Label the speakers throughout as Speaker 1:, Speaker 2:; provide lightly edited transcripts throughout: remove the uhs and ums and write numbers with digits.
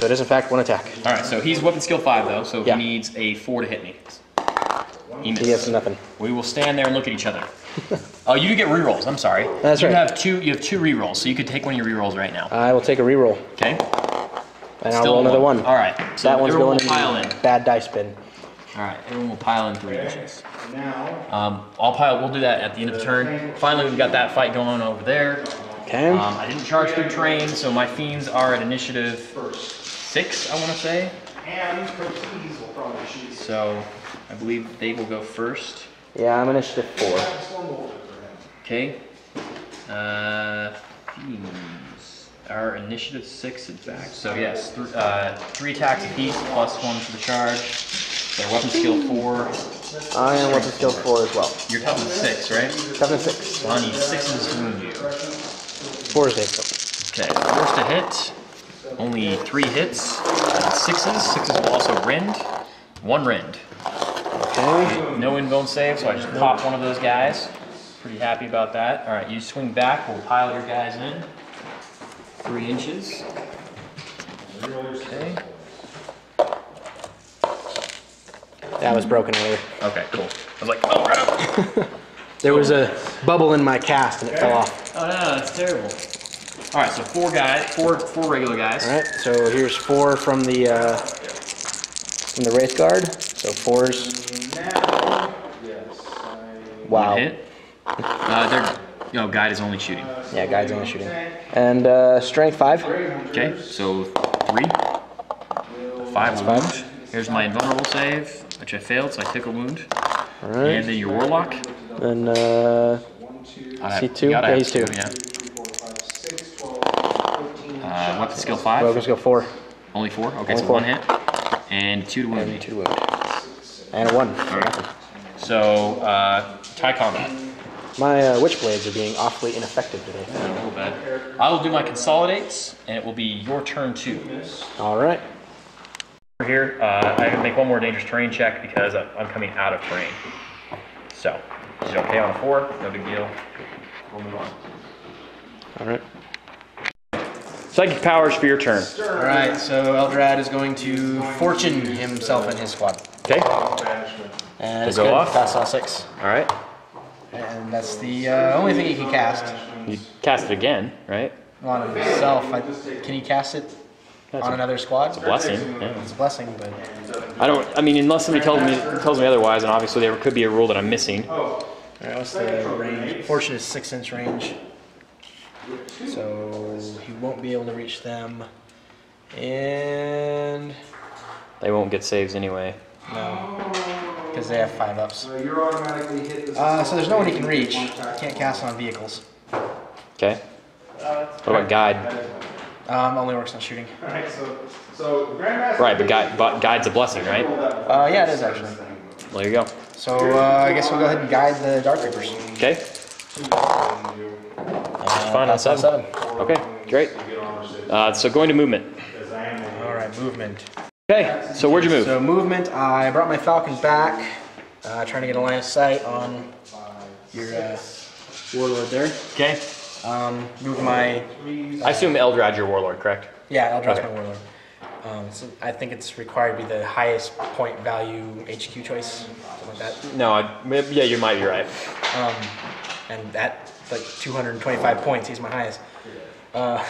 Speaker 1: So it is in fact 1 attack.
Speaker 2: All right, so he's weapon skill 5 though, so he needs a 4 to hit me. He
Speaker 1: gets nothing.
Speaker 2: We will stand there and look at each other. Oh, you do get rerolls. I'm sorry.
Speaker 1: That's right.
Speaker 2: You have 2 rerolls, so you could take one of your rerolls right now.
Speaker 1: I will take a reroll.
Speaker 2: Okay.
Speaker 1: And I'll roll another 1.
Speaker 2: All right. So
Speaker 1: that one's going in
Speaker 2: pile in.
Speaker 1: Bad dice bin.
Speaker 2: All right. Everyone will pile in 3 inches. We'll do that at the end of the turn. Finally, we've got that fight going on over there.
Speaker 1: Okay.
Speaker 2: I didn't charge through terrain, so my fiends are at initiative 6, I want to say. So I believe they will go first.
Speaker 1: Yeah, I'm initiative 4.
Speaker 2: Okay. Fiends are initiative 6 in fact. So yes, 3 attacks apiece plus 1 for the charge. Their weapon skill 4.
Speaker 1: I am weapon skill 4 as well.
Speaker 2: You're toughness 6, right?
Speaker 1: Toughness 6.
Speaker 2: Well, I need 6s to wound you.
Speaker 1: 4 is hit.
Speaker 2: Okay, 4's to hit. Only 3 hits. 6s. 6s will also rend. 1 rend.
Speaker 1: Okay.
Speaker 2: No invuln save, so I just pop one of those guys. Pretty happy about that. All right, you swing back. We'll pile your guys in. 3 inches. Okay.
Speaker 1: That was broken earlier.
Speaker 2: Okay, cool. I was like, oh, right up.
Speaker 1: There was a bubble in my cast and it fell off.
Speaker 2: Oh no, that's terrible. All right, so 4 regular guys.
Speaker 1: All right, so here's 4 from the Wraith Guard. So 4s. Wow.
Speaker 2: 1 hit. Guide is only shooting.
Speaker 1: Yeah, guide's only shooting. And strength 5.
Speaker 2: Okay, so 3. 5 wound. Here's my invulnerable save, which I failed, so I took a wound.
Speaker 1: All right.
Speaker 2: And then your warlock.
Speaker 1: And C2. Yeah, he's 2.
Speaker 2: Yeah. Weapon skill 5.
Speaker 1: Weapon skill 4.
Speaker 2: Only 4. Okay,
Speaker 1: Only
Speaker 2: so
Speaker 1: 4.
Speaker 2: 1 hit and 2 to wound.
Speaker 1: And 2 to wound. And a 1.
Speaker 2: All right. So tie combat.
Speaker 1: My Witchblades are being awfully ineffective today.
Speaker 2: A little bit. I will do my consolidates, and it will be your turn 2.
Speaker 1: All right.
Speaker 2: Over here, I can make 1 more dangerous terrain check because I'm coming out of terrain. So, is it okay on a 4? No big deal. We'll move on.
Speaker 1: All right.
Speaker 2: Psychic powers for your turn.
Speaker 1: All right. So Eldrad is going to fortune himself and his squad.
Speaker 2: Okay.
Speaker 1: And it's
Speaker 2: go
Speaker 1: good.
Speaker 2: off.
Speaker 1: Pass all 6.
Speaker 2: All right.
Speaker 1: And that's the only thing he can cast.
Speaker 2: You cast it again, right?
Speaker 1: On himself. Can he cast it on another squad?
Speaker 2: It's a blessing. Yeah.
Speaker 1: It's a blessing, but
Speaker 2: I mean, unless somebody tells me otherwise, and obviously there could be a rule that I'm missing.
Speaker 1: all right, what's the range? Fortune is 6-inch range, so he won't be able to reach them, and
Speaker 2: They won't get saves anyway.
Speaker 1: no, because they have 5-ups. So there's no one he can reach. He can't cast on vehicles.
Speaker 2: Okay. What about guide?
Speaker 1: Only works on shooting.
Speaker 3: Right, so Grandmaster.
Speaker 2: Right, but guide's a blessing, right?
Speaker 1: Yeah, it is actually.
Speaker 2: Well, there you go.
Speaker 1: So I guess we'll go ahead and guide the Dark Reapers.
Speaker 2: Okay. Fine on 7. Okay, great. So going to movement.
Speaker 1: All right, movement.
Speaker 2: Okay, so where'd you move?
Speaker 1: So movement, I brought my Falcon back, trying to get a line of sight on your Warlord there.
Speaker 2: Okay.
Speaker 1: Move my...
Speaker 2: I assume Eldrad's your warlord, correct?
Speaker 1: Yeah, Eldrad's
Speaker 2: Okay.
Speaker 1: my Warlord. So I think it's required to be the highest point value HQ choice, something like that.
Speaker 2: No, yeah, you might be right.
Speaker 1: And at like 225 points, he's my highest. I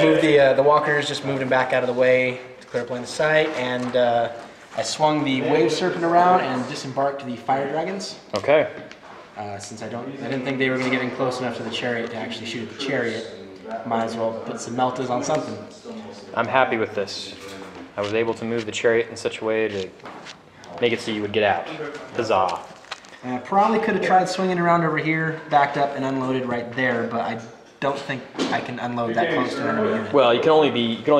Speaker 1: moved the walkers, just moved him back out of the way to clear up line of sight, and I swung the Wave Serpent around and disembarked the Fire Dragons.
Speaker 2: Okay.
Speaker 1: Since I didn't think they were going to get in close enough to the chariot to actually shoot at the chariot, might as well put some meltas on something.
Speaker 2: I'm happy with this. I was able to move the chariot in such a way to make it so you would get out. Huzzah.
Speaker 1: I probably could have tried swinging around over here, backed up and unloaded right there, but I don't think I can unload that close to an enemy unit.
Speaker 2: Well, you can only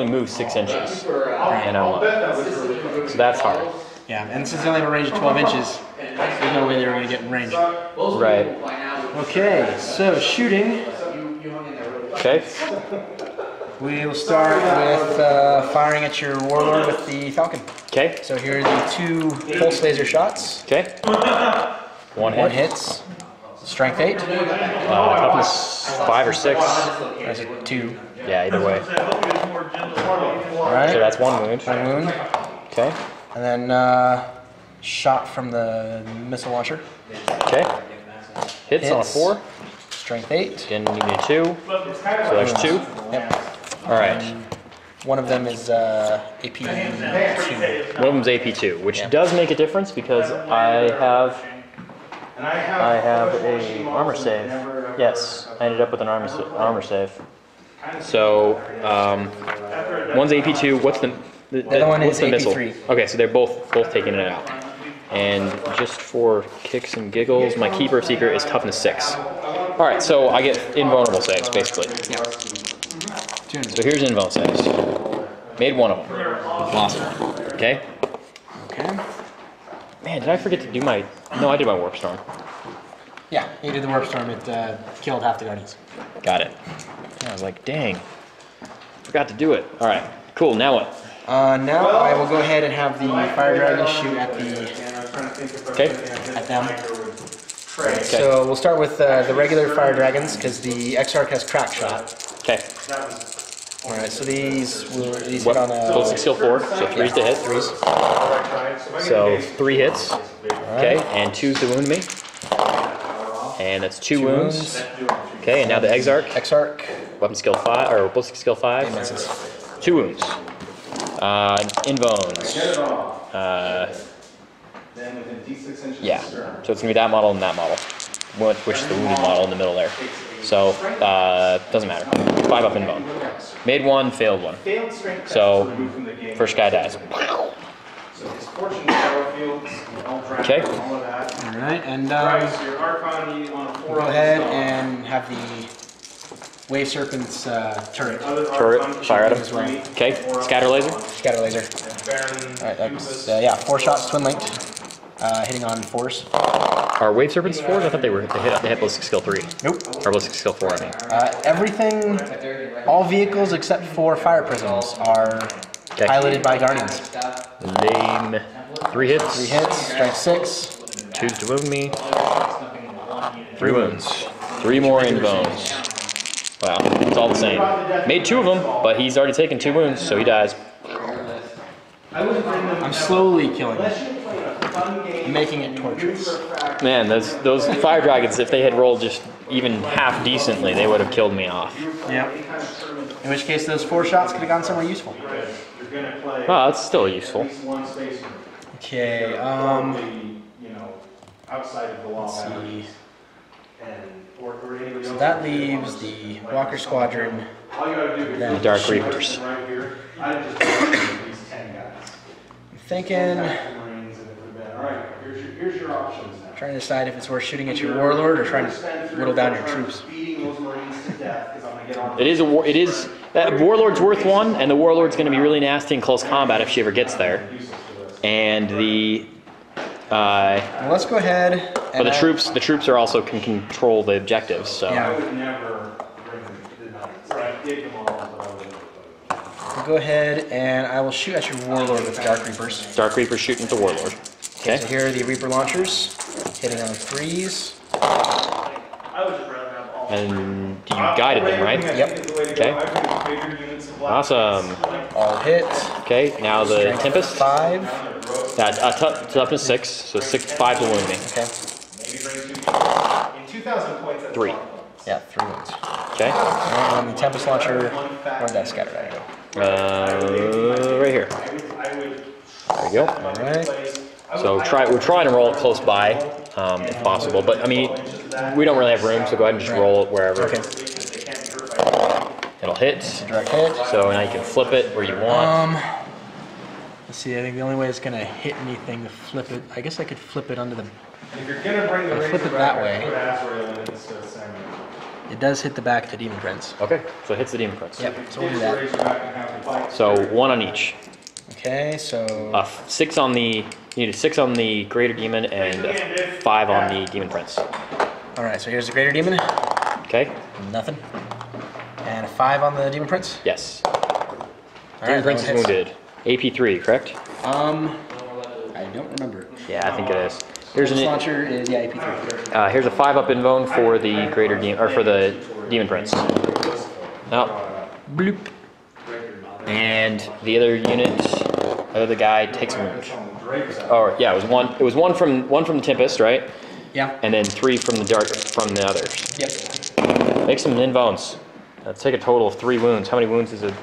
Speaker 2: move 6 inches and unload. So that's hard.
Speaker 1: Yeah, and since they only have a range of 12 inches, there's no way they were going to get in range.
Speaker 2: Right.
Speaker 1: Okay, so shooting.
Speaker 2: Okay.
Speaker 1: We'll start with firing at your Warlord with the Falcon.
Speaker 2: Okay.
Speaker 1: So here are the 2 pulse laser shots.
Speaker 2: Okay. One hit.
Speaker 1: One hits. Strength 8.
Speaker 2: Toughness 5 or 6.
Speaker 1: That's a 2.
Speaker 2: Yeah, either way.
Speaker 1: All right.
Speaker 2: So that's one wound.
Speaker 1: One wound.
Speaker 2: Okay.
Speaker 1: And then shot from the missile launcher.
Speaker 2: Okay. Hits on a
Speaker 1: Hits.
Speaker 2: 4.
Speaker 1: Strength 8.
Speaker 2: Again, you need a 2. So there's 2.
Speaker 1: Yep.
Speaker 2: All right.
Speaker 1: One of them is AP 2.
Speaker 2: One of them's AP2, which does make a difference because I have a armor save. Yes, I ended up with an armor save. So one's AP2. What's the
Speaker 1: other one
Speaker 2: what's
Speaker 1: is
Speaker 2: the missile?
Speaker 1: AP3.
Speaker 2: Okay, so they're both taking it out. And just for kicks and giggles, my keeper secret is toughness 6. All right, so I get invulnerable saves basically.
Speaker 1: Yeah.
Speaker 2: So here's invulnerable saves. Made one of them. Lost one. Okay.
Speaker 1: Okay.
Speaker 2: Man, did I forget to do my? No, I did my warp storm.
Speaker 1: Yeah, you did the warp storm. It killed half the guardians.
Speaker 2: Got it. Yeah, I was like, dang, forgot to do it. All right, cool. Now what?
Speaker 1: Now I will go ahead and have the fire dragon shoot at them.
Speaker 2: Okay.
Speaker 1: So we'll start with the regular fire dragons because the Exarch has crack shot.
Speaker 2: Okay.
Speaker 1: All right, so these hit
Speaker 2: What?
Speaker 1: on a
Speaker 2: Ballistic skill 4, so 3's to hit.
Speaker 1: 3s.
Speaker 2: So 3 hits. Okay, and 2's to wound me. And that's 2 wounds. Okay, and now the Exarch.
Speaker 1: Exarch.
Speaker 2: Weapon skill 5 or ballistic skill 5.
Speaker 1: Misses.
Speaker 2: 2 wounds. Invones. Yeah. So it's gonna be that model and that model, which is the wounded model in the middle there. So doesn't matter. 5 up invone. Made 1, failed 1. So first guy dies. Okay.
Speaker 1: All right, and go ahead and have the Wave Serpent's turret.
Speaker 2: Turret, fire at him.
Speaker 1: As well.
Speaker 2: Okay. Scatter laser.
Speaker 1: Scatter laser. All right, that's yeah, 4 shots, twin linked, hitting on 4s.
Speaker 2: Are wave serpents 4s? I thought they hit ballistic skill 3.
Speaker 1: Nope.
Speaker 2: Or ballistic skill 4, I mean.
Speaker 1: Everything, all vehicles except for fire prisms are piloted by guardians.
Speaker 2: Lame. 3 hits.
Speaker 1: 3 hits, strength 6.
Speaker 2: 2's to wound me. 3 wounds. 3 more invones. Wow, it's all the same. Made 2 of them, but he's already taken 2 wounds, so he dies.
Speaker 1: I'm slowly killing it. I'm making it torturous.
Speaker 2: Man, those fire dragons, if they had rolled just even half decently, they would have killed me off.
Speaker 1: Yeah. In which case, those 4 shots could have gone somewhere useful.
Speaker 2: Oh, that's still useful.
Speaker 1: Okay, let's see. So that leaves the Walker Squadron.
Speaker 2: The Dark Reapers.
Speaker 1: I'm thinking, trying to decide if it's worth shooting at your warlord or trying to whittle down your troops.
Speaker 2: That warlord's worth 1, and the warlord's going to be really nasty in close combat if she ever gets there. And
Speaker 1: Well, let's go ahead.
Speaker 2: But the troops are also can control the objectives. So
Speaker 1: Yeah. We'll go ahead and I will shoot at your warlord with Dark Reapers.
Speaker 2: Dark Reapers shooting at the warlord. Okay.
Speaker 1: So here are the Reaper launchers, hitting on 3s.
Speaker 2: And you guided them, right?
Speaker 1: Yep.
Speaker 2: Okay. Awesome.
Speaker 1: All hit.
Speaker 2: Okay. Now the
Speaker 1: Strength
Speaker 2: Tempest.
Speaker 1: 5.
Speaker 2: Toughness 6, so 5 to wound me.
Speaker 1: Okay.
Speaker 2: 3.
Speaker 1: Yeah, 3 wounds.
Speaker 2: Okay.
Speaker 1: And the Tempest launcher, where'd that scatter die go?
Speaker 2: Right here. There you go.
Speaker 1: Alright.
Speaker 2: So we're trying to roll it close by, if possible. But I mean, we don't really have room, so go ahead and just roll it wherever.
Speaker 1: Okay.
Speaker 2: It'll hit.
Speaker 1: Direct hit.
Speaker 2: So now you can flip it where you want.
Speaker 1: Let's see, I think the only way it's gonna hit anything to flip it, I guess I could flip it under the,
Speaker 3: If you're gonna bring the
Speaker 1: flip it that way.
Speaker 3: put Azrael in instead of Samuel.
Speaker 1: It does hit the back of the Demon Prince.
Speaker 2: Okay, so it hits the Demon Prince.
Speaker 1: Yep, so we'll do that.
Speaker 3: Raise your back and have the fight.
Speaker 2: So 1 on each.
Speaker 1: Okay, so
Speaker 2: 6 on the, you need a 6 on the Greater Demon and a 5 on the Demon Prince.
Speaker 1: alright, so here's the Greater Demon.
Speaker 2: Okay?
Speaker 1: Nothing. And a 5 on the Demon Prince.
Speaker 2: Yes.
Speaker 1: Alright,
Speaker 2: Demon Prince is
Speaker 1: that one hits.
Speaker 2: wounded. AP3, correct?
Speaker 1: I don't remember.
Speaker 2: Yeah, I think it is. Here's
Speaker 1: This
Speaker 2: an
Speaker 1: launcher is, yeah, AP3.
Speaker 2: here's a 5 up invone for the Greater Demon, or for the Demon Prince. No. Bloop. And the other unit, the other guy takes a wound. Or yeah, it was one from the Tempest, right?
Speaker 1: Yeah.
Speaker 2: And then 3 from the Dark from the others.
Speaker 1: Yep.
Speaker 2: Make some in bones. Let's take a total of 3 wounds. How many wounds does a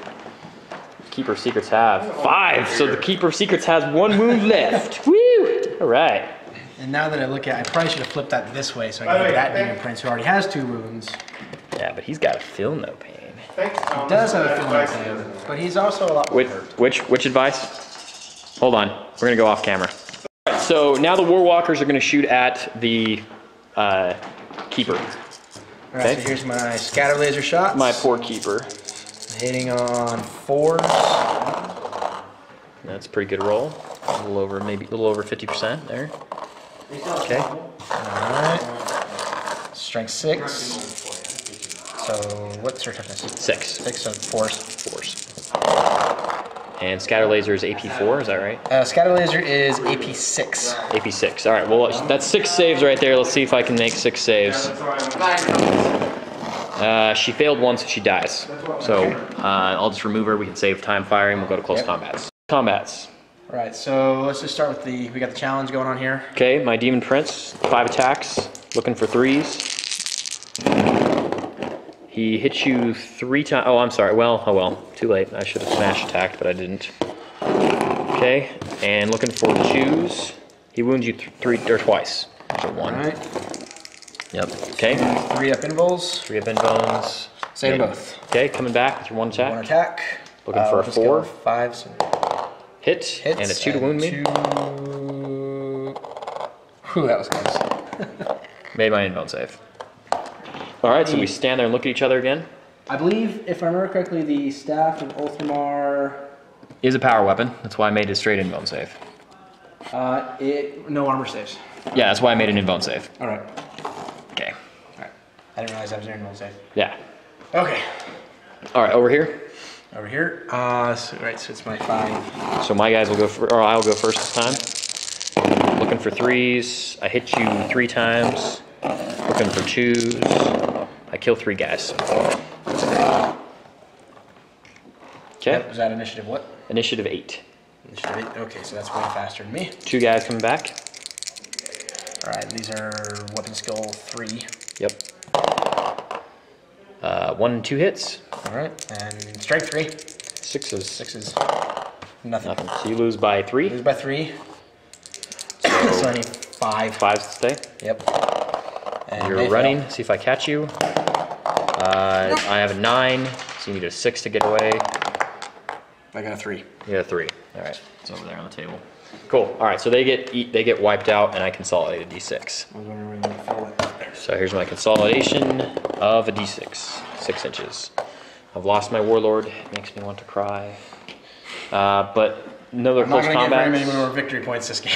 Speaker 2: Keeper of Secrets have? 5. So the Keeper of Secrets has 1 wound left. Woo! All right.
Speaker 1: And now that I look at it, I probably should have flipped that this way so I can get that Demon Prince who already has 2 wounds.
Speaker 2: Yeah, but he's got a feel no pain.
Speaker 3: Thanks, Thomas.
Speaker 1: He does have a feeling of pain, but he's also a lot more hurt.
Speaker 2: Which advice? Hold on. We're gonna go off camera. All right, so now the Warwalkers are gonna shoot at the Keeper.
Speaker 1: Alright, so here's my scatter laser shots.
Speaker 2: My poor Keeper.
Speaker 1: Hitting on 4s.
Speaker 2: That's a pretty good roll. A little over, maybe a little over 50% there. Okay.
Speaker 1: Alright. Strength 6. So what's her toughness?
Speaker 2: 6.
Speaker 1: 6, so 4s.
Speaker 2: And Scatter Laser is AP4, is that right?
Speaker 1: Scatter laser is AP6.
Speaker 2: AP6. All right. Well, that's 6 saves right there. Let's see if I can make 6 saves. She failed once, so she dies. So I'll just remove her. We can save time firing. We'll go to close combats. Combats.
Speaker 1: Alright, so let's just start with we got the challenge going on here.
Speaker 2: Okay, my Demon Prince, 5 attacks, looking for 3s. He hits you 3 times. Oh, I'm sorry. Well, oh well. Too late. I should have smash attacked, but I didn't. Okay, and looking for 2s. He wounds you 3 or twice. So 1.
Speaker 1: Alright.
Speaker 2: Yep. Okay.
Speaker 1: 3 up invulns.
Speaker 2: 3 up in bones.
Speaker 1: Save them both.
Speaker 2: Okay, coming back with your 1 attack.
Speaker 1: 1 attack.
Speaker 2: Looking for a 4.
Speaker 1: 5. So
Speaker 2: Hits, and a 2 to wound me.
Speaker 1: 2. Whew, that was close.
Speaker 2: Made my invuln save. Alright, so we stand there and look at each other again.
Speaker 1: I believe, if I remember correctly, the staff of Ultramar
Speaker 2: Is a power weapon. That's why I made a straight invuln save.
Speaker 1: no armor saves.
Speaker 2: Yeah, that's why I made an invuln save.
Speaker 1: Alright.
Speaker 2: Okay.
Speaker 1: Alright. I didn't realize that was an invuln save.
Speaker 2: Yeah.
Speaker 1: Okay.
Speaker 2: Alright, over here.
Speaker 1: Over here. So it's my 5.
Speaker 2: So my guys will go, or I'll go first this time. Looking for 3s. I hit you 3 times. Looking for 2s. I kill 3 guys. Okay.
Speaker 1: Was that initiative what?
Speaker 2: Initiative 8.
Speaker 1: Initiative 8. Okay, so that's way faster than me.
Speaker 2: 2 guys coming back.
Speaker 1: Alright, these are weapon skill 3.
Speaker 2: Yep. 1 and 2 hits.
Speaker 1: Alright, and strength 3.
Speaker 2: 6s.
Speaker 1: 6s. Nothing.
Speaker 2: So you lose by 3.
Speaker 1: Lose by 3. So I need 5.
Speaker 2: 5s to stay.
Speaker 1: Yep. And
Speaker 2: You're running. See if I catch you. I have a 9, so you need a 6 to get away.
Speaker 1: I got a 3.
Speaker 2: You got a 3. All right, it's over there on the table. Cool. All right, so they get wiped out, and I consolidate a d6.
Speaker 1: I was wondering where you fell there.
Speaker 2: So here's my consolidation of a d6, 6 inches. I've lost my warlord. It makes me want to cry. But no other close
Speaker 1: I'm not going to get very
Speaker 2: combats.
Speaker 1: many more victory points this game.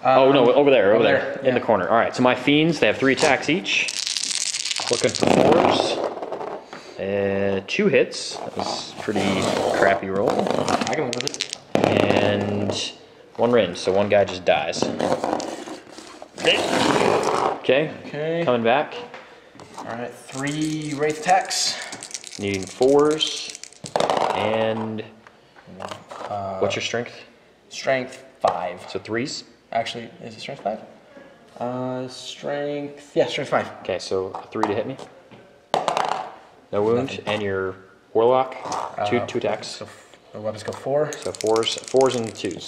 Speaker 2: Oh no, over there,
Speaker 1: over there,
Speaker 2: in the corner. All right, so my fiends, they have 3 attacks each. Looking for 4s. 2 hits. That was a pretty crappy roll.
Speaker 1: I can live with it.
Speaker 2: And 1 rend, so 1 guy just dies. Okay. Okay. Coming back.
Speaker 1: Alright, 3 wraith attacks.
Speaker 2: Needing 4s. And what's your strength?
Speaker 1: Strength 5.
Speaker 2: So 3s?
Speaker 1: Actually, is it strength 5? Strength 5.
Speaker 2: Okay, so a 3 to hit me. No wound.
Speaker 1: Nothing.
Speaker 2: And your warlock? 2 attacks.
Speaker 1: So the weapons go 4.
Speaker 2: So 4s and 2s.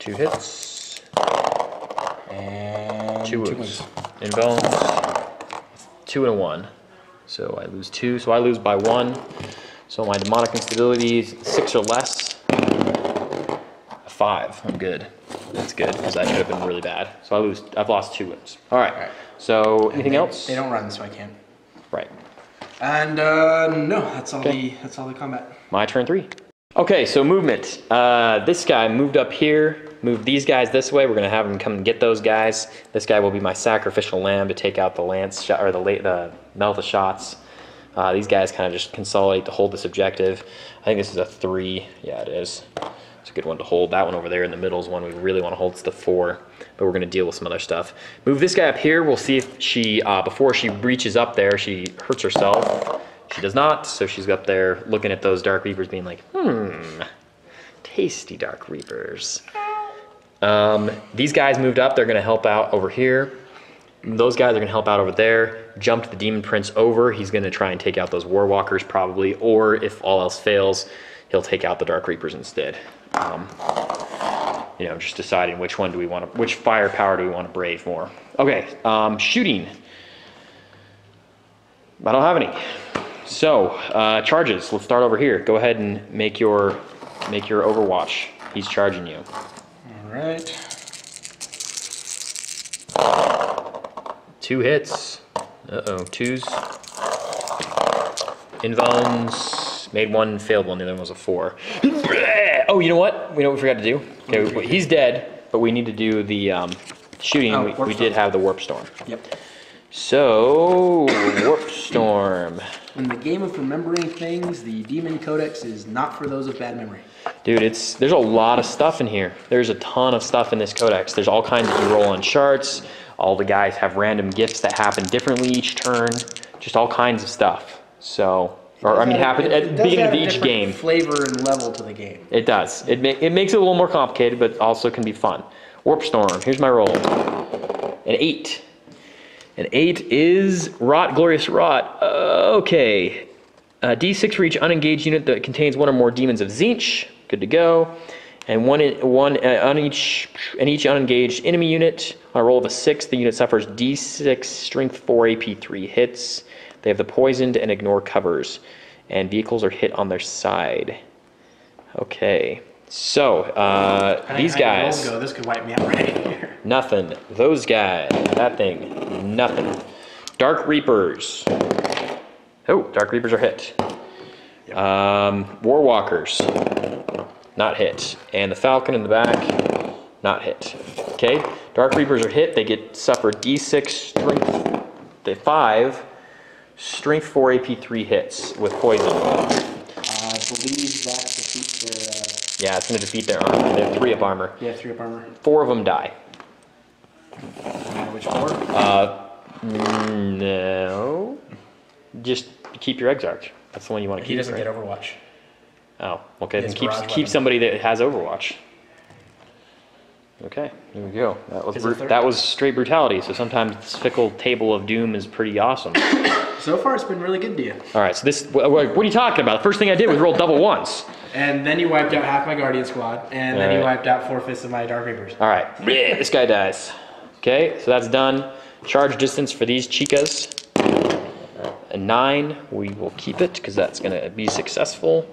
Speaker 2: 2 hits.
Speaker 1: And
Speaker 2: 2 wounds. In bones. 2 and a 1. So I lose 2. So I lose by 1. So my demonic instability is 6 or less. A 5. I'm good. That's good because that should have been really bad. So I've lost 2 wounds. All right. So anything else?
Speaker 1: They don't run, so I can't.
Speaker 2: Right.
Speaker 1: And no, that's all the combat.
Speaker 2: My turn 3. Okay, so movement. This guy moved up here, moved these guys this way. We're gonna have him come and get those guys. This guy will be my sacrificial lamb to take out the lance shot or the Melta shots. These guys kind of just consolidate to hold this objective. I think this is a 3. Yeah, it is. It's a good one to hold. That one over there in the middle is one we really want to hold. It's the 4, but we're going to deal with some other stuff. Move this guy up here. We'll see if she, before she reaches up there, she hurts herself. She does not, so she's up there looking at those Dark Reapers being like, tasty Dark Reapers. These guys moved up, they're gonna help out over here. Those guys are gonna help out over there. Jumped the Demon Prince over. He's gonna try and take out those Warwalkers probably, or if all else fails, he'll take out the Dark Reapers instead. You know, just deciding which one do we want to, which firepower do we want to brave more. Okay, shooting. I don't have any. So, charges. Let's start over here. Go ahead and make your Overwatch. He's charging you.
Speaker 1: All right.
Speaker 2: 2 hits. Uh-oh, 2s. Invuns. Made 1, failed 1. The other one was a 4. Oh, you know what? We forgot to do? Okay, he's dead, but we need to do the shooting.
Speaker 1: Oh,
Speaker 2: we did have the Warp Storm.
Speaker 1: Yep.
Speaker 2: So, Warp Storm.
Speaker 1: In the game of remembering things, the Demon Codex is not for those with bad memory.
Speaker 2: Dude, there's a lot of stuff in here. There's a ton of stuff in this codex. There's all kinds of you roll on charts. All the guys have random gifts that happen differently each turn. Just all kinds of stuff. So, happen at the beginning of each game.
Speaker 1: Flavor and level to the game.
Speaker 2: It does. It makes it a little more complicated, but also can be fun. Warp Storm. Here's my roll. An 8. An 8 is Rot, Glorious Rot. Okay. D6 for each unengaged unit that contains 1 or more demons of Tzeentch. Good to go. And on each unengaged enemy unit, on a roll of a 6, the unit suffers D6 Strength 4 AP 3 hits. They have the poisoned and ignore covers, and vehicles are hit on their side. Okay. So these guys.
Speaker 1: This could wipe me out right here.
Speaker 2: Nothing. Those guys. That thing. Nothing. Dark Reapers. Oh, Dark Reapers are hit.
Speaker 1: Yep.
Speaker 2: Warwalkers. Not hit. And the Falcon in the back. Not hit. Okay. Dark Reapers are hit. They suffer D6 Strength 5. Strength 4 AP 3 hits with poison.
Speaker 1: I believe that defeats their...
Speaker 2: Yeah, it's going to defeat their armor. They have 3 up armor.
Speaker 1: They have 3 up armor.
Speaker 2: 4 of them die.
Speaker 1: Which 4?
Speaker 2: No. Just keep your Exarch. That's the one you want to keep.
Speaker 1: He doesn't
Speaker 2: right?
Speaker 1: get Overwatch.
Speaker 2: Oh, okay.
Speaker 1: He
Speaker 2: Then
Speaker 1: has
Speaker 2: keep somebody that has Overwatch. Okay, here we go. That was straight brutality. So sometimes this fickle table of doom is pretty awesome.
Speaker 1: So far, it's been really good to you.
Speaker 2: All right. So this. What are you talking about? The first thing I did was roll double 1s.
Speaker 1: And then you wiped out half my Guardian squad, and then you wiped out 4/5 of my Dark Reapers.
Speaker 2: All right. This guy dies. Okay, so that's done. Charge distance for these chicas. A 9. We will keep it because that's going to be successful.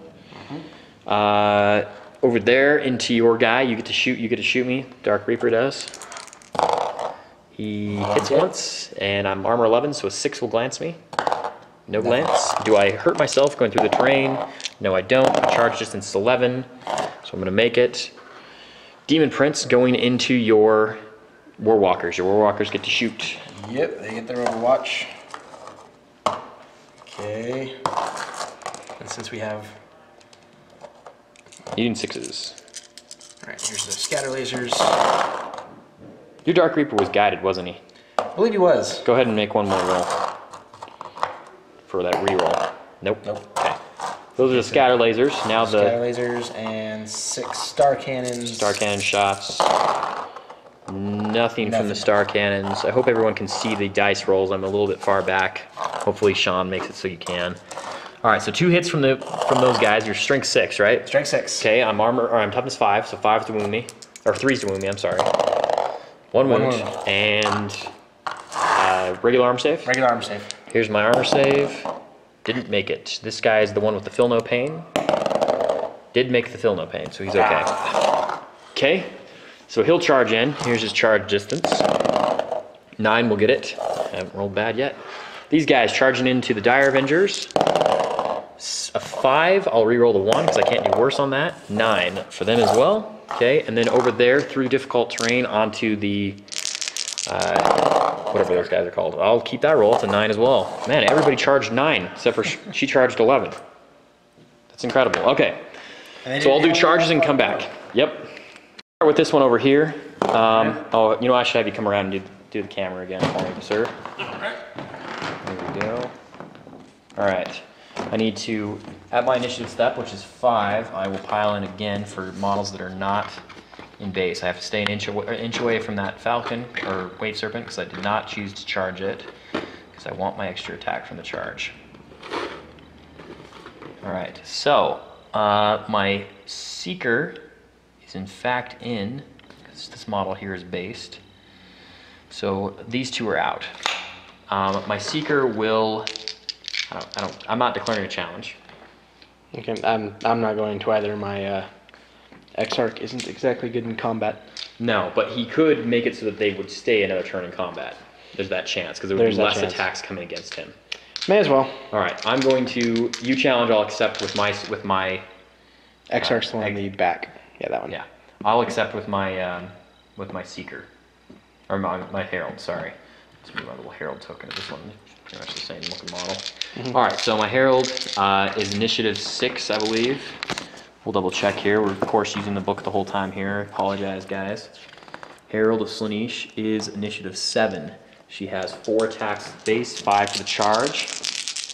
Speaker 2: Over there into your guy, you get to shoot. You get to shoot me. Dark Reaper does. He hits once, and I'm armor 11, so a 6 will glance me. No glance. Do I hurt myself going through the terrain? No, I don't. Charge distance is 11, so I'm going to make it. Demon Prince going into your Warwalkers. Your Warwalkers get to shoot.
Speaker 1: Yep, they get their Overwatch. Okay. And since we have...
Speaker 2: Using 6s.
Speaker 1: Alright, here's the scatter lasers.
Speaker 2: Your Dark Reaper was guided, wasn't he?
Speaker 1: I believe he was.
Speaker 2: Go ahead and make one more roll. For that reroll. Nope. Okay. Those are the scatter lasers. Now
Speaker 1: Scatter lasers and 6 star cannons.
Speaker 2: Star cannon shots. Nothing from the star cannons. I hope everyone can see the dice rolls. I'm a little bit far back. Hopefully Sean makes it so you can. All right, so 2 hits from those guys. You're strength 6, right?
Speaker 1: Strength 6.
Speaker 2: Okay, I'm toughness 5, so 5 to wound me, or 3's to wound me. I'm sorry. One wound and regular armor save.
Speaker 1: Regular armor save.
Speaker 2: Here's my armor save. Didn't make it. This guy is the one with the feel no pain. Did make the feel no pain, so he's okay. Okay, so he'll charge in. Here's his charge distance. 9 will get it. I haven't rolled bad yet. These guys charging into the Dire Avengers. A 5, I'll re-roll the 1 because I can't do worse on that. 9 for them as well. Okay, and then over there through difficult terrain onto the whatever those guys are called. I'll keep that roll. It's a 9 as well. Man, everybody charged 9 except for she charged 11. That's incredible. Okay, so I'll do charges and come back. Yep. Start with this one over here. Oh, you know, I should have you come around and do the camera again for me, sir. There we go. All right. I need to, at my initiative step, which is 5, I will pile in again for models that are not in base. I have to stay an inch away from that falcon or wave serpent because I did not choose to charge it because I want my extra attack from the charge. All right, so my seeker is in fact in, because this model here is based. So these two are out. My seeker will, I'm not declaring a challenge.
Speaker 1: Okay, I'm not going to either. My Exarch isn't exactly good in combat.
Speaker 2: No, but he could make it so that they would stay another turn in combat. There's that chance, because there would be less attacks coming against him.
Speaker 1: May as well.
Speaker 2: All right, I'm going to, you challenge, I'll accept with my
Speaker 1: Exarch's the one on the back. Yeah, that one.
Speaker 2: Yeah, I'll accept with my seeker, or my herald. Sorry, let's move my little herald token to this one. Pretty much the same looking model. All right, so my herald is initiative 6, I believe. We'll double check here. We're of course using the book the whole time here. I apologize, guys. Herald of Slaanesh is initiative 7. She has 4 attacks base, 5 to the charge.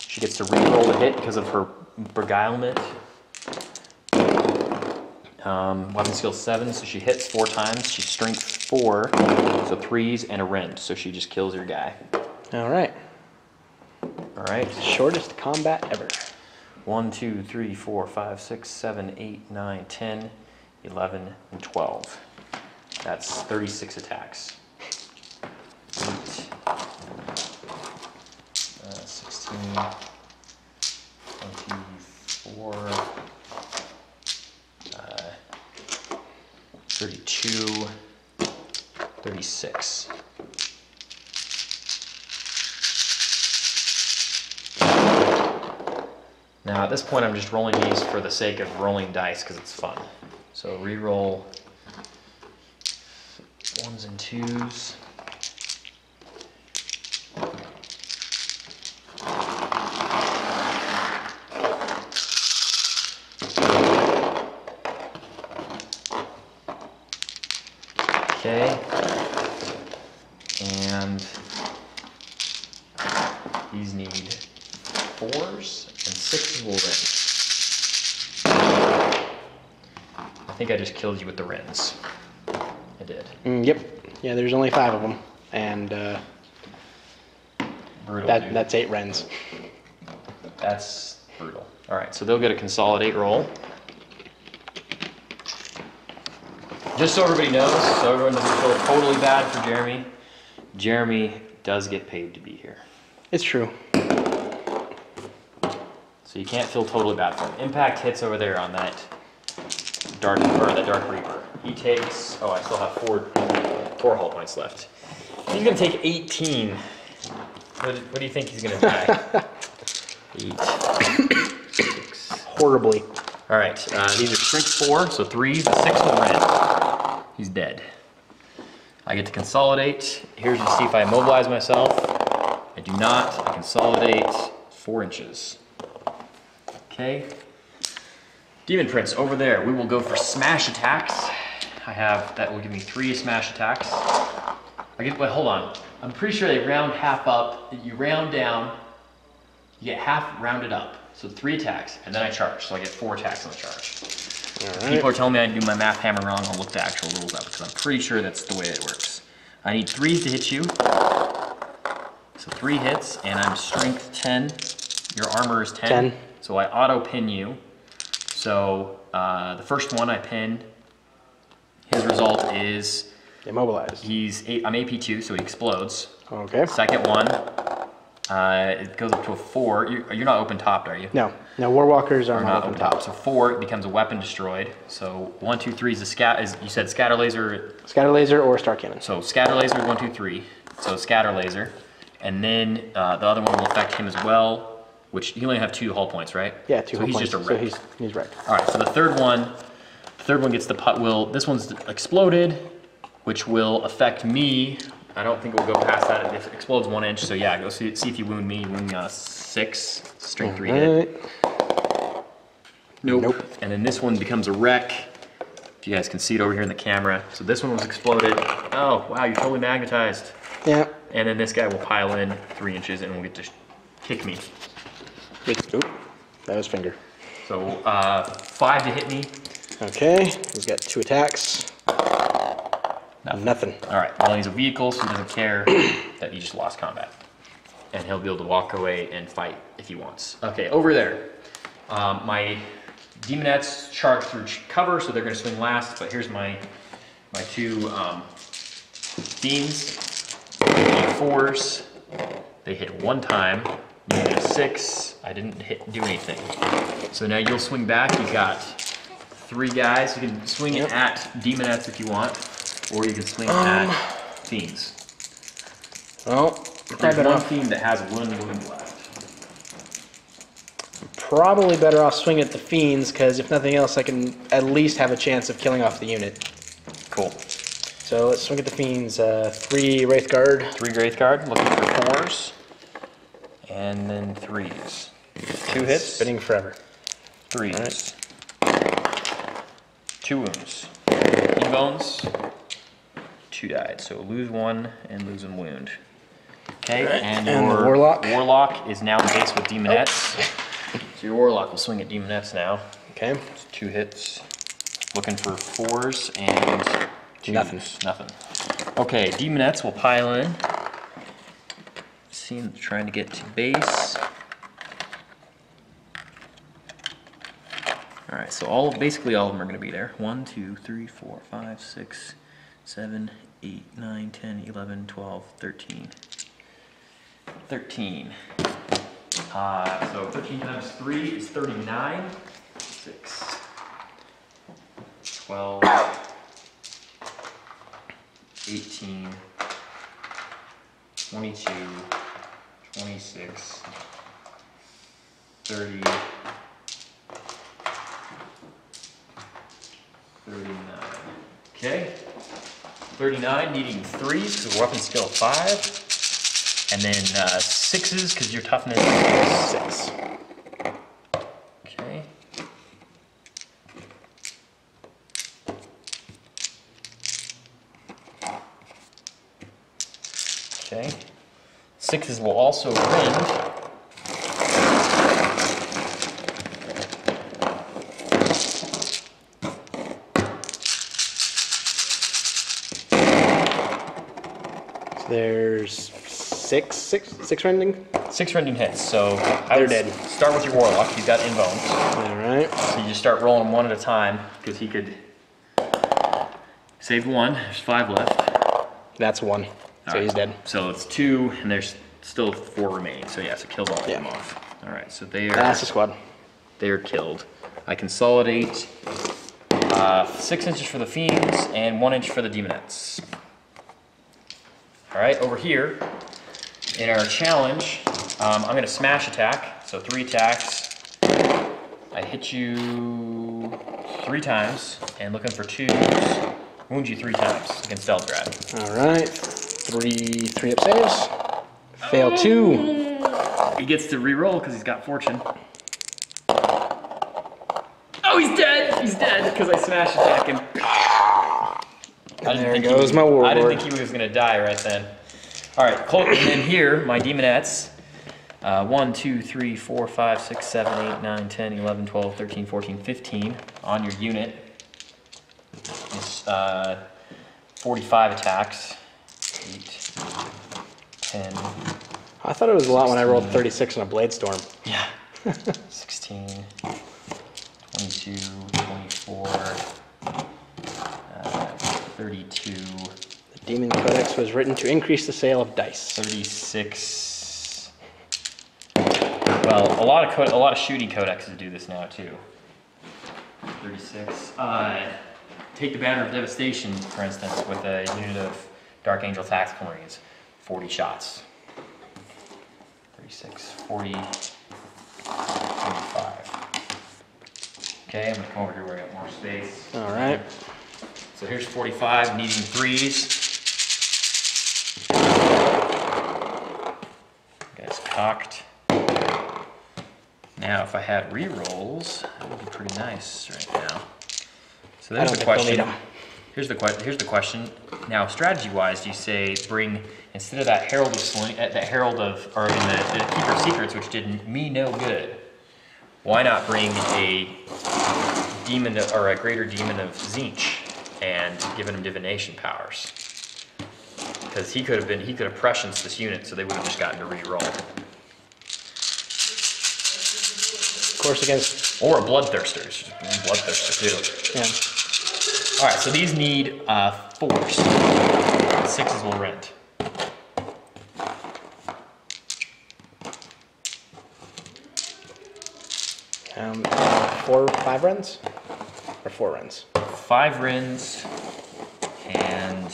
Speaker 2: She gets to re-roll the hit because of her beguilement. Weapon skill 7, so she hits 4 times. She's strength 4, so 3s and a rend, so she just kills her guy.
Speaker 1: All right.
Speaker 2: All right.
Speaker 1: Shortest combat ever.
Speaker 2: 1, 2, 3, 4, 5, 6, 7, 8, 9, 10, 11, and 12. That's 36 attacks. 8, 16, 24, 32, 36. Now at this point I'm just rolling these for the sake of rolling dice because it's fun. So re-roll 1s and 2s. Okay, and these need 4s and 6s will rend. I think I just killed you with the rends. I did.
Speaker 1: Yep. Yeah, there's only 5 of them, and
Speaker 2: Brutal,
Speaker 1: that's 8 rends.
Speaker 2: That's brutal. All right, so they'll get a consolidate roll. Just so everybody knows, so everyone doesn't feel totally bad for Jeremy, Jeremy does get paid to be here.
Speaker 1: It's true.
Speaker 2: So you can't feel totally bad for him. Impact hits over there on that Dark Reaper. He takes, oh, I still have 4 hull points left. He's gonna take 18. What do you think he's gonna die? 8, 6.
Speaker 1: Horribly.
Speaker 2: All right, these are strength 4, so 3, the 6 will rend. He's dead. I get to consolidate. Here's to see if I immobilize myself. I do not. I consolidate 4 inches. Okay. Demon Prince over there. We will go for smash attacks. That will give me 3 smash attacks. Wait, hold on. I'm pretty sure they round half up. You round down, you get half rounded up. So 3 attacks, and then I charge. So I get 4 attacks on the charge. If people are telling me I do my math hammer wrong, I'll look the actual rules up because I'm pretty sure that's the way it works. I need 3s to hit you. So 3 hits, and I'm strength 10. Your armor is 10. So I auto pin you. So the first one I pin, his result is
Speaker 1: Immobilized.
Speaker 2: I'm AP 2, so he explodes.
Speaker 1: Okay.
Speaker 2: Second one, it goes up to a 4. You're not open topped, are you?
Speaker 1: No. No, Warwalkers are not open top.
Speaker 2: So 4, it becomes a weapon destroyed. So 1, 2, 3 is you said scatter laser.
Speaker 1: Scatter laser or star cannon.
Speaker 2: So scatter laser is 1, 2, 3. So scatter laser, and then the other one will affect him as well. Which you only have 2 hull points, right?
Speaker 1: Yeah, 2 hull points.
Speaker 2: So he's just a wreck.
Speaker 1: So he's wrecked.
Speaker 2: All right. So the third one gets the putt. This one's exploded, which will affect me. I don't think it will go past that. It explodes 1 inch. So yeah, go see if you wound me. You wound me on a 6, strength 3 hit. Nope. And then this one becomes a wreck. If you guys can see it over here in the camera. So this one was exploded. Oh wow, you're totally magnetized.
Speaker 1: Yeah.
Speaker 2: And then this guy will pile in 3 inches and will get to kick me.
Speaker 1: That was finger.
Speaker 2: So 5 to hit me.
Speaker 1: Okay, he's got 2 attacks. Nothing.
Speaker 2: All right, well, he's a vehicle, so he doesn't care that he just lost combat. And he'll be able to walk away and fight if he wants. Okay, over there. My Demonettes charge through cover, so they're going to swing last, but here's my 2 Fiends. 4s. They hit 1 time. You get a 6. I didn't do anything. So now you'll swing back. You got 3 guys. You can swing it at Demonettes if you want, or you can swing it at Fiends.
Speaker 1: Well,
Speaker 2: There's 1 Fiend that has 1 wound left.
Speaker 1: probably better off swinging at the Fiends, because if nothing else, I can at least have a chance of killing off the unit.
Speaker 2: Cool.
Speaker 1: So let's swing at the Fiends. 3 Wraith Guard.
Speaker 2: 3 Wraith Guard, looking for 4s. And then 3s. 2 hits.
Speaker 1: Spinning forever.
Speaker 2: 3s. 2 wounds. E-bones. 2 died. So lose 1 and lose a wound. Okay, and your
Speaker 1: the Warlock.
Speaker 2: Warlock is now in base with Demonettes. So your Warlock will swing at Demonettes now.
Speaker 1: Okay.
Speaker 2: It's 2 hits. Looking for 4s and 2s. Nothing. Okay, Demonettes will pile in. See, trying to get to base. All right, so basically all of them are going to be there. 1, 2, 3, 4, 5, 6, 7, 8, 9, 10, 11, 12, 13. 13. So 13 times 3 is 39. 6, 12, 18, 22, 26, 30, 39. Okay. 39 needing 3s because weapon skill 5. And then 6s because your toughness is 6. Okay. Okay. 6s will also rend.
Speaker 1: There's six rending.
Speaker 2: 6 rending hits, so
Speaker 1: They're dead.
Speaker 2: Start with your Warlock. He's got inbones.
Speaker 1: All right.
Speaker 2: So you just start rolling them 1 at a time because he could save 1. There's 5 left.
Speaker 1: That's 1. So he's dead.
Speaker 2: So it's 2, and there's still 4 remaining. So yeah, so it kills all of them off. All right, so
Speaker 1: That's the squad.
Speaker 2: they're killed. I consolidate 6 inches for the Fiends and 1 inch for the Demonettes. All right, over here in our challenge, I'm going to smash attack. So 3 attacks. I hit you 3 times and looking for 2s. Wound you 3 times against Eldar.
Speaker 1: All right. 3 up saves. Fail 2.
Speaker 2: He gets to re-roll because he's got fortune. Oh, he's dead! He's dead because I smash attack him.
Speaker 1: There goes my warlord.
Speaker 2: I didn't think he was gonna die right then. All right, and then here, my Demonettes. 1, 2, 3, 4, 5, 6, 7, 8, 9, 10, 11, 12, 13, 14, 15 on your unit. It's 45 attacks. 8, 10.
Speaker 1: I thought it was a lot when I rolled 36 in a Blade Storm.
Speaker 2: Yeah. 16, 22, 24, 32.
Speaker 1: The Demon Codex was written to increase the sale of dice.
Speaker 2: 36. Well, a lot of shooting codexes do this now too. 36. Take the Banner of Devastation, for instance, with a unit of Dark Angel Tactical Marines. 40 shots. 36, 40, 45. Okay, I'm gonna come over here where I got more space.
Speaker 1: All right.
Speaker 2: So here's 45, needing 3s. Guys cocked. Now, if I had re-rolls, that would be pretty nice right now. So there's the question. Here's the question. Now, strategy-wise, you say bring instead of that Herald of Keeper of Secrets, which did me no good. why not bring a demon or a greater demon of Tzeentch and given him divination powers? Because he could have prescienced this unit, so they would have just gotten to re-roll.
Speaker 1: Of course, against
Speaker 2: Or a bloodthirster. Bloodthirster too.
Speaker 1: yeah.
Speaker 2: All right, so these need 4s. 6s will rent.
Speaker 1: Four, 5 runs, or 4 runs.
Speaker 2: 5 rins and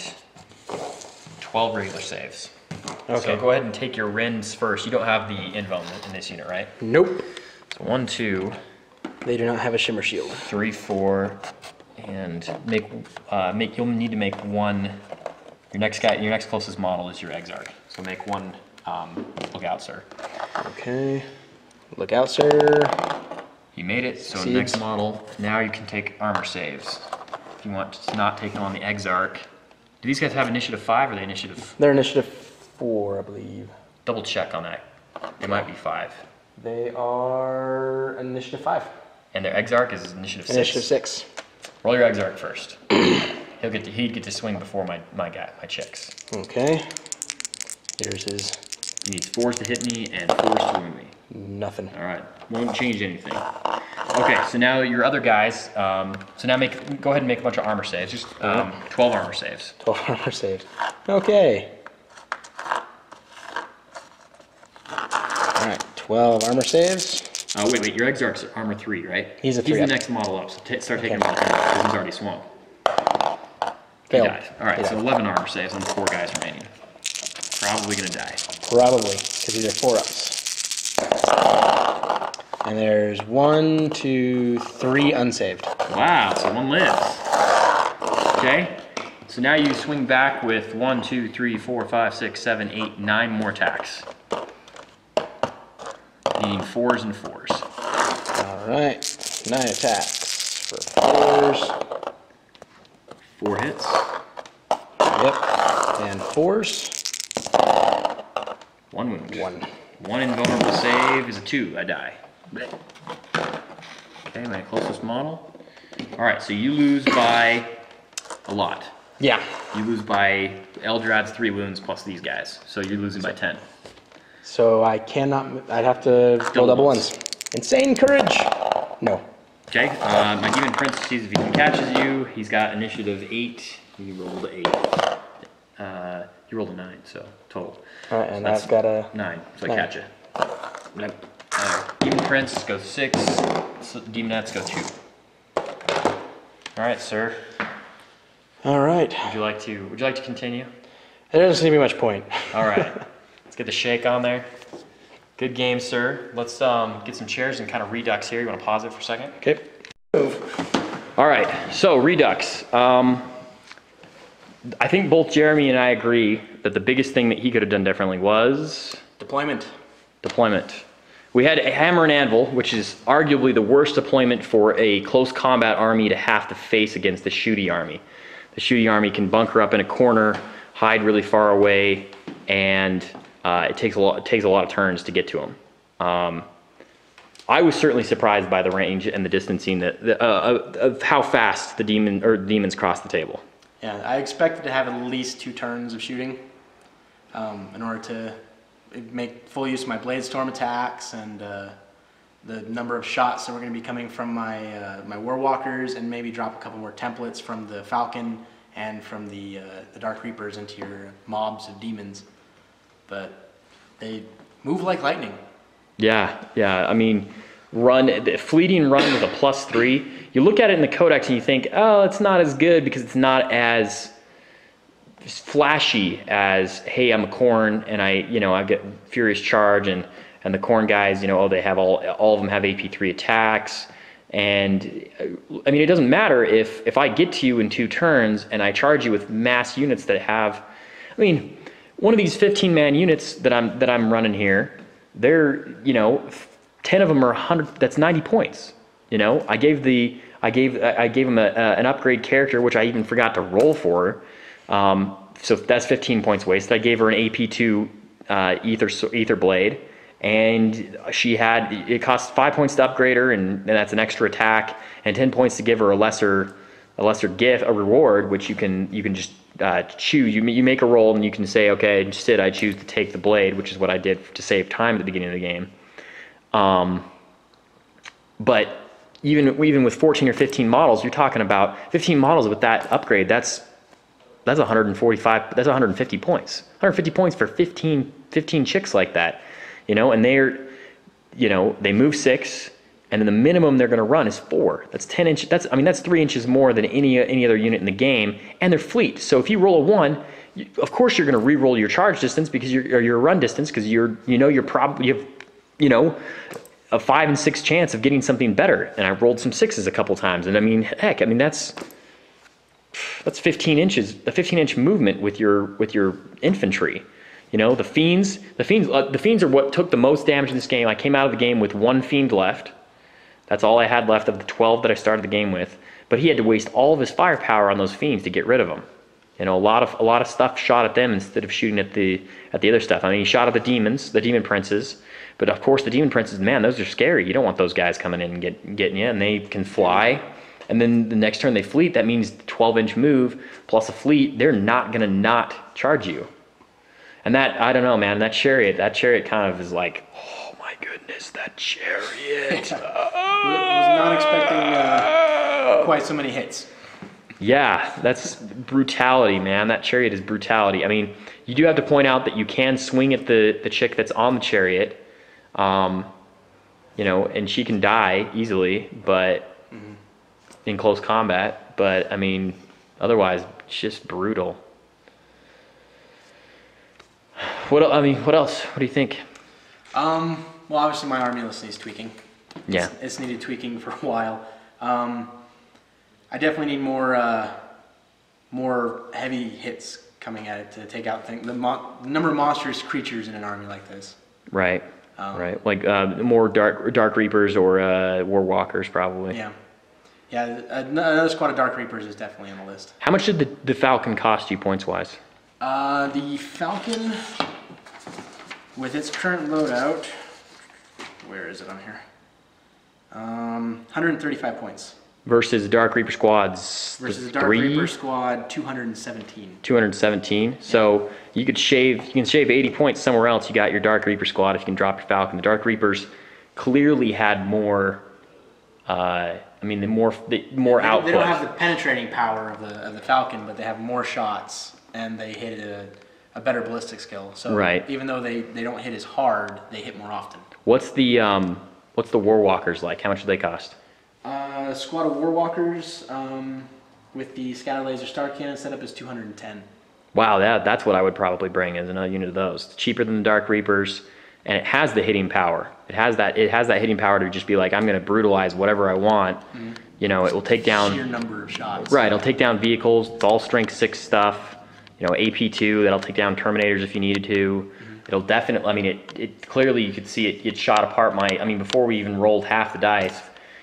Speaker 2: 12 regular saves.
Speaker 1: Okay.
Speaker 2: So go ahead and take your rins first. You don't have the invuln in this unit, right?
Speaker 1: Nope.
Speaker 2: So 1, 2,
Speaker 1: They do not have a shimmer shield.
Speaker 2: 3, 4, and you'll need to make 1. Your next closest model is your Exarch. So make 1 look out, sir.
Speaker 1: Okay. Look out, sir.
Speaker 2: You made it, so
Speaker 1: Succeeds.
Speaker 2: next model, now you can take armor saves. If you want to not take on the Exarch. Do these guys have initiative 5 or are they initiative?
Speaker 1: They're initiative 4, I believe.
Speaker 2: Double check on that. They might be 5.
Speaker 1: They are initiative 5.
Speaker 2: And their Exarch is initiative 6.
Speaker 1: Initiative 6.
Speaker 2: Roll your Exarch first. He'd get to swing before my chicks.
Speaker 1: Okay. Here's his
Speaker 2: He needs 4s to hit me and 4s to wound me.
Speaker 1: nothing.
Speaker 2: All right, won't change anything. Okay, so now your other guys. So now go ahead and make a bunch of armor saves. Just 12 armor saves.
Speaker 1: 12 armor saves. Okay. Alright, 12 armor saves.
Speaker 2: Wait, your Exarch's armor 3, right?
Speaker 1: He's a 3
Speaker 2: He's
Speaker 1: up.
Speaker 2: the next model up, so start taking him out because he's already swung. He
Speaker 1: Failed.
Speaker 2: died. All right,
Speaker 1: He
Speaker 2: so
Speaker 1: died.
Speaker 2: 11 armor saves on the 4 guys remaining. Probably gonna die.
Speaker 1: Probably, because these are 4 ups. And there's 1, 2, 3 unsaved.
Speaker 2: Wow, so 1 lives. Okay, so now you swing back with 1, 2, 3, 4, 5, 6, 7, 8, 9 more attacks. Needing 4s and 4s.
Speaker 1: Alright, 9 attacks for 4s.
Speaker 2: 4 hits.
Speaker 1: Yep. And 4s.
Speaker 2: 1 wound.
Speaker 1: 1.
Speaker 2: 1 invulnerable save is a 2. I die. Okay, my closest model. All right, so you lose by a lot.
Speaker 1: Yeah.
Speaker 2: You lose by Eldrad's 3 wounds plus these guys, so you're losing by 10.
Speaker 1: So I cannot, I'd have to roll double ones. Insane courage! No.
Speaker 2: Okay, my demon prince sees if he catches you. He's got initiative 8. He rolled 8. He rolled a 9, so total.
Speaker 1: Alright, and
Speaker 2: that's
Speaker 1: I've got a
Speaker 2: 9, so
Speaker 1: 9.
Speaker 2: I catch you. Demon prince goes 6. So demonettes go 2. All right, sir.
Speaker 1: Alright.
Speaker 2: Would you like to continue?
Speaker 1: There doesn't seem to be much point.
Speaker 2: All right. Let's get the shake on there. Good game, sir. Let's get some chairs and kind of redux here. You want to pause it for a second?
Speaker 1: Okay.
Speaker 2: All right. So redux. I think both Jeremy and I agree that the biggest thing that he could have done differently was
Speaker 1: Deployment.
Speaker 2: deployment. We had a hammer and anvil, which is arguably the worst deployment for a close combat army to have to face against the shooty army. The shooty army can bunker up in a corner, hide really far away, and it takes a lot of turns to get to them. I was certainly surprised by the range and the distancing of how fast the demons cross the table.
Speaker 1: Yeah, I expected to have at least 2 turns of shooting in order to make full use of my blade storm attacks and the number of shots that were going to be coming from my war walkers, and maybe drop a couple more templates from the falcon and from the dark reapers into your mobs of demons. But they move like lightning.
Speaker 2: Yeah. I mean, fleeting run with a +3. You look at it in the codex and you think, oh, it's not as good because it's not as flashy as, hey, I'm a Khorne and I get furious charge, and the Khorne guys, they have all of them have AP3 attacks. And I mean, it doesn't matter if I get to you in 2 turns and I charge you with mass units that have, I mean, one of these 15-man units that I'm running here, they're 10 of them are 100. That's 90 points. I gave him an upgrade character, which I even forgot to roll for. So that's 15 points wasted. I gave her an AP2 ether blade, and it costs 5 points to upgrade her, and that's an extra attack, and 10 points to give her a lesser gift, a reward, which you can just choose. You make a roll, and you can say, okay, instead I choose to take the blade, which is what I did to save time at the beginning of the game. But even with 14 or 15 models, you're talking about 15 models with that upgrade. That's 145. That's 150 points. 150 points for 15 chicks like that, And they move 6, and then the minimum they're going to run is 4. That's 10 inches. That's 3 inches more than any other unit in the game, and they're fleet. So if you roll a 1, of course you're going to re-roll your charge distance because your run distance, because you have a 5 and 6 chance of getting something better. And I rolled some 6s a couple times, and heck, that's 15 inches, a 15-inch movement with your infantry. The fiends are what took the most damage in this game. I came out of the game with 1 fiend left. That's all I had left of the 12 that I started the game with. But he had to waste all of his firepower on those fiends to get rid of them. A lot of stuff shot at them instead of shooting at the other stuff. He shot at the demons, the demon princes. But of course, the demon princes, man, those are scary. You don't want those guys coming in and getting you, and they can fly. And then the next turn they fleet. That means 12-inch move plus a fleet. They're not gonna not charge you. And that, I don't know, man. That chariot kind of is like, oh my goodness, that chariot.
Speaker 1: Was not expecting quite so many hits.
Speaker 2: Yeah, that's brutality, man. That chariot is brutality. You do have to point out that you can swing at the chick that's on the chariot, and she can die easily, but in close combat. But otherwise, it's just brutal. What else? What do you think?
Speaker 1: Well, obviously my army list needs tweaking.
Speaker 2: Yeah,
Speaker 1: it's needed tweaking for a while. I definitely need more heavy hits coming at it to take out the number of monstrous creatures in an army like this.
Speaker 2: Right. Right. Like more dark reapers or war walkers probably.
Speaker 1: Yeah. Yeah. Another squad of dark reapers is definitely on the list.
Speaker 2: How much did the Falcon cost you points wise?
Speaker 1: The Falcon, with its current loadout, where is it on here? 135 points.
Speaker 2: Versus Dark Reaper squads.
Speaker 1: Versus the Dark Reaper squad, 217.
Speaker 2: 217. So you can shave 80 points somewhere else. You got your Dark Reaper squad if you can drop your Falcon. The Dark Reapers clearly had more. The more output.
Speaker 1: They don't have the penetrating power of the Falcon, but they have more shots and they hit a better ballistic skill. So
Speaker 2: right.
Speaker 1: Even though they don't hit as hard, they hit more often.
Speaker 2: What's the War Walkers like? How much do they cost?
Speaker 1: A squad of War Walkers with the Scatter Laser Star Cannon setup is 210.
Speaker 2: Wow, that's what I would probably bring as another unit of those. It's cheaper than the Dark Reapers, and it has the hitting power. It has that hitting power to just be like, I'm going to brutalize whatever I want. Mm-hmm. It will take down
Speaker 1: sheer number of shots.
Speaker 2: Right, it'll take down vehicles. It's all strength 6 stuff. AP2, that'll take down Terminators if you needed to. Mm-hmm. It'll definitely. It clearly you could see it shot apart before we even rolled half the dice.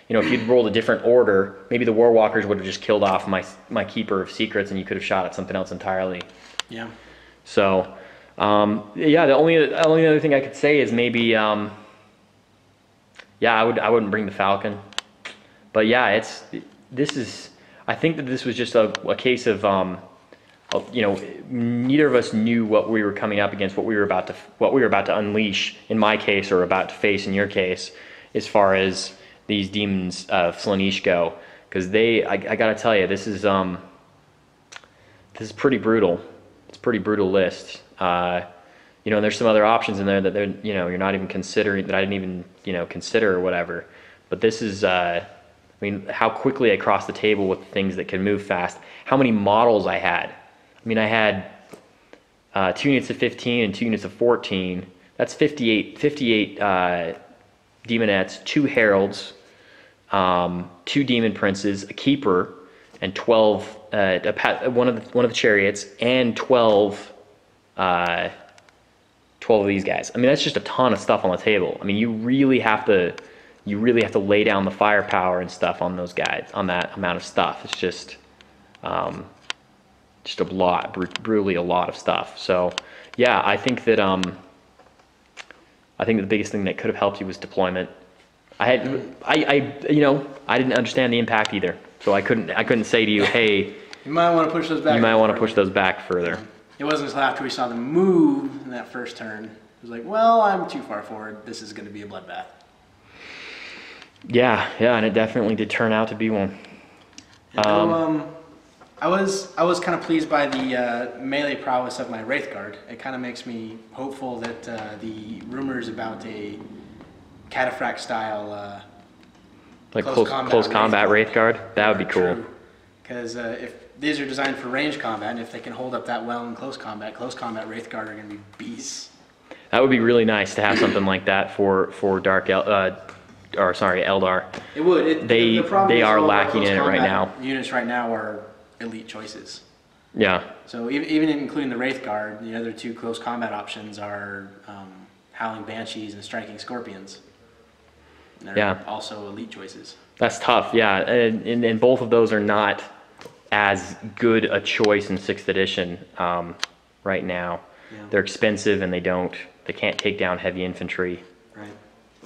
Speaker 2: If you'd rolled a different order, maybe the War Walkers would have just killed off my Keeper of Secrets, and you could have shot at something else entirely.
Speaker 1: Yeah.
Speaker 2: So, the only other thing I could say is maybe, I wouldn't bring the Falcon, but yeah, I think that this was just a case of, neither of us knew what we were coming up against, what we were about to unleash in my case, or about to face in your case, as far as these demons of Slaanesh go, because I gotta tell you, this is pretty brutal. It's a pretty brutal list. And there's some other options in there that you're not even considering, that I didn't even consider or whatever. But this is how quickly I crossed the table with things that can move fast. How many models I had. I had 2 units of 15 and 2 units of 14. That's 58 demonettes, 2 heralds, 2 demon princes, a keeper, and 12 one of the chariots, and 12 of these guys. That's just a ton of stuff on the table. You really have to lay down the firepower and stuff on those guys, on that amount of stuff. It's just a lot, brutally a lot of stuff. So yeah, I think that I think the biggest thing that could have helped you was deployment. I didn't understand the impact either, so I couldn't say to you, hey,
Speaker 1: You might want to push those back.
Speaker 2: you might want to push those back further.
Speaker 1: It wasn't until after we saw them move in that first turn. It was like, well, I'm too far forward. This is going to be a bloodbath.
Speaker 2: Yeah, and it definitely did turn out to be one.
Speaker 1: I was kind of pleased by the melee prowess of my Wraith Guard. It kind of makes me hopeful that the rumors about a cataphract style
Speaker 2: Like close combat Wraith Guard, that would be cool.
Speaker 1: Because if these are designed for range combat, and if they can hold up that well in close combat Wraith Guard are going to be beasts.
Speaker 2: That would be really nice to have something like that for Eldar.
Speaker 1: It would.
Speaker 2: They are
Speaker 1: all
Speaker 2: lacking
Speaker 1: close
Speaker 2: in it right
Speaker 1: combat
Speaker 2: now.
Speaker 1: Units right now are elite choices.
Speaker 2: Yeah.
Speaker 1: So even including the Wraith Guard, the other two close combat options are Howling Banshees and Striking Scorpions. And they're also elite choices.
Speaker 2: That's tough, yeah. And both of those are not as good a choice in 6th edition right now.
Speaker 1: Yeah.
Speaker 2: They're expensive and they can't take down heavy infantry.
Speaker 1: Right.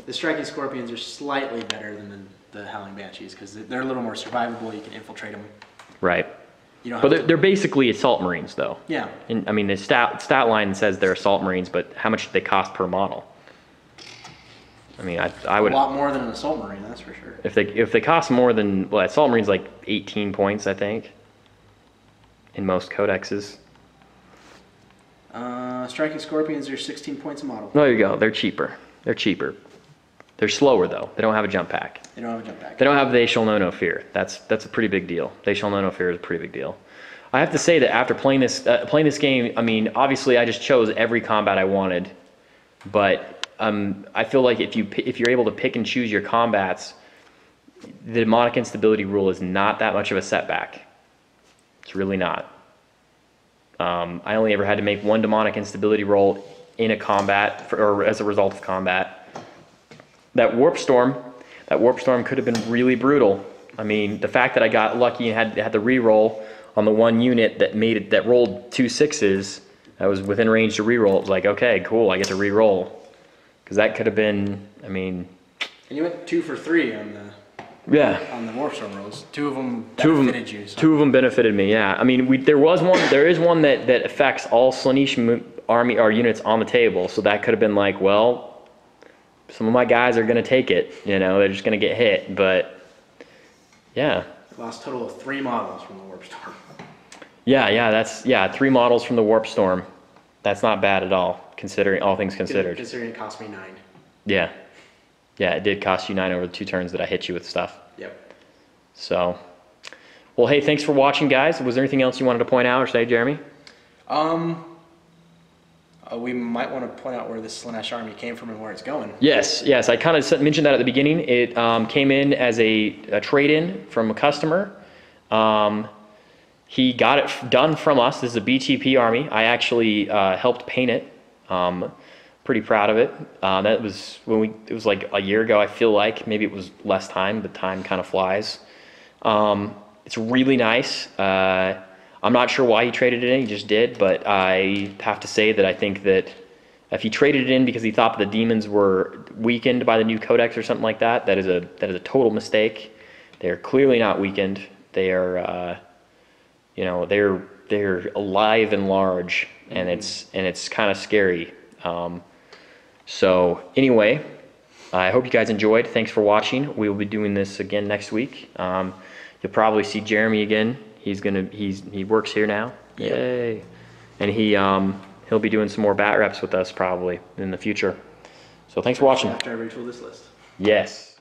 Speaker 1: The Striking Scorpions are slightly better than the Howling Banshees because they're a little more survivable. You can infiltrate them.
Speaker 2: Right.
Speaker 1: You don't
Speaker 2: But they're basically assault marines, though.
Speaker 1: Yeah.
Speaker 2: And, I mean, the stat line says they're assault marines, but how much do they cost per model? I mean, I would
Speaker 1: a lot more than an assault marine, that's for sure.
Speaker 2: if they cost more than, well, assault marine's like 18 points, I think, in most codexes.
Speaker 1: Striking Scorpions are 16 points a model.
Speaker 2: There you go. They're cheaper. They're slower though. They don't have a jump pack.
Speaker 1: They don't have a jump pack.
Speaker 2: They don't have They Shall Know No Fear. That's a pretty big deal. They Shall Know No Fear is a pretty big deal. I have to say that after playing this game, I mean, obviously I just chose every combat I wanted, but I feel like if you're able to pick and choose your combats, the demonic instability rule is not that much of a setback. It's really not. I only ever had to make one demonic instability roll in a combat or as a result of combat. That warp storm could have been really brutal. I mean, the fact that I got lucky and had the re-roll on the one unit that rolled 2 6s, that was within range to re-roll. It was like, okay, cool, I get to re-roll. Because that could have been, I mean...
Speaker 1: And you went 2 for 3 on the...
Speaker 2: Yeah.
Speaker 1: On the warp storm rolls. Two of them benefited you. So.
Speaker 2: 2 of them benefited me, yeah. I mean, there is one that affects all Slaanesh army or units on the table, so that could have been like, well, some of my guys are going to take it, you know, they're just going to get hit, but yeah.
Speaker 1: Lost a total of 3 models from the warp storm.
Speaker 2: Yeah, 3 models from the warp storm. That's not bad at all, considering all things considered.
Speaker 1: Considering it cost me 9.
Speaker 2: Yeah. Yeah, it did cost you 9 over the 2 turns that I hit you with stuff.
Speaker 1: Yep.
Speaker 2: So, well, hey, thanks for watching, guys. Was there anything else you wanted to point out or say, Jeremy?
Speaker 1: We might want to point out where this Slaanesh army came from and where it's going.
Speaker 2: Yes. I kind of mentioned that at the beginning. It came in as a trade-in from a customer. He got it done from us. This is a BTP army. I actually helped paint it. Pretty proud of it. That was it was like a year ago, I feel like. Maybe it was less time, but time kind of flies. It's really nice. I'm not sure why he traded it in, he just did, but I have to say that I think that if he traded it in because he thought the Daemons were weakened by the new codex or something like that, that is a total mistake. They are clearly not weakened. They are, they're alive and large, and it's kind of scary. So anyway, I hope you guys enjoyed. Thanks for watching. We will be doing this again next week. You'll probably see Jeremy again. He works here now.
Speaker 1: Yep.
Speaker 2: Yay! And he'll be doing some more bat reps with us probably in the future. So thanks for watching.
Speaker 1: After I retool this list.
Speaker 2: Yes.